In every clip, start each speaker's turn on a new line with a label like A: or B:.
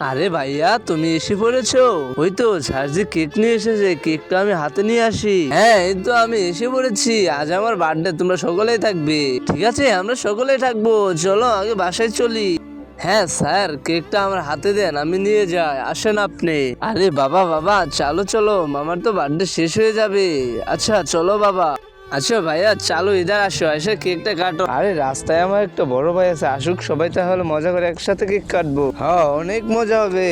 A: আরে ভাইয়া, তুমি এসে পড়েছো? ওই তো স্যার যে কেক নিয়ে এসেছে, কেকটা আমি হাতে নিয়ে আসি। হ্যাঁ, এই তো আমি এসে পড়েছি। আজ আমার বার্থডে, তোমরা সকলেই থাকবে। ঠিক আছে, আমরা সকলেই থাকবো। চলো আগে বাসায় চলি। হ্যাঁ স্যার, কেকটা আমার হাতে দেন, আমি নিয়ে যাই। আসেন আপনি। আরে বাবা বাবা, চলো চলো, মামার তো বার্থডে শেষ হয়ে যাবে। আচ্ছা চলো বাবা। আচ্ছা ভাইয়া, চালু ইধার আসো, এসে কেকটা কাটো। আরে রাস্তায় আমার একটা বড় ভাই আছে, আসুক, সবাই তাহলে মজা করে একসাথে কেক কাটবো। হ্যাঁ, অনেক মজা হবে।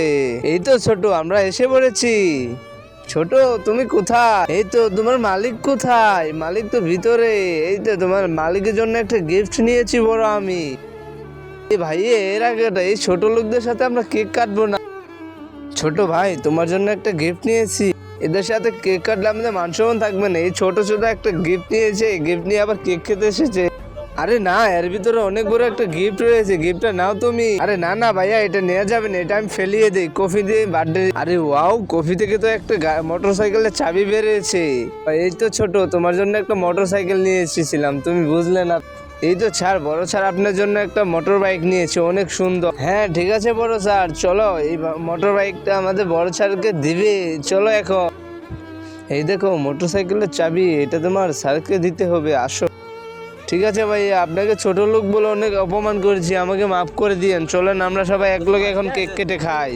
A: এই তো ছোট, আমরা এসে পড়েছি। ছোট, তুমি কোথায়? এই তো, তোমার মালিক কোথায়? মালিক তো ভিতরে। এই তো, তোমার মালিকের জন্য একটা গিফট নিয়েছি বড় আমি। এই ভাই, এর আগে এই ছোট লোকদের সাথে আমরা কেক কাটবো না। ছোট ভাই, তোমার জন্য একটা গিফট নিয়েছি। এদের সাথে কেক কাটলে আমাদের মান সম্মান থাকবে না। এই ছোট ছোট একটা গিফট নিয়েছে, গিফট নিয়ে আবার কেক খেতে এসেছে। আরে না, এর ভিতরে অনেক বড় একটা গিফট রয়েছে, গিফটটা নাও তুমি। আরে না না ভাইয়া, এটা নেওয়া যাবে না, এটা আমি ফেলিয়ে দিই। কফি দিয়ে বার্থডে। আরে ওয়াও, কফি থেকে তো একটা মোটর সাইকেলের চাবি বেরিয়েছে। এই তো ছোট, তোমার জন্য একটা মোটর সাইকেল নিয়ে এসেছিলাম, তুমি বুঝলে না। এই তো ছাড়, বড় স্যার আপনার জন্য একটা মোটর বাইক নিয়েছে, অনেক সুন্দর। হ্যাঁ ঠিক আছে বড় স্যার, চলো এই মোটর বাইকটা আমাদের বড় স্যারকে দিবে। চলো এখন। এই দেখো মোটর সাইকেলের চাবি, এটা তোমার স্যারকে দিতে হবে, আসো। ঠিক আছে ভাই, আপনাকে ছোট লোক বলে অনেক অপমান করেছি, আমাকে মাফ করে দিয়েন। চলেন আমরা সবাই এক লগে এখন কেক কেটে খাই।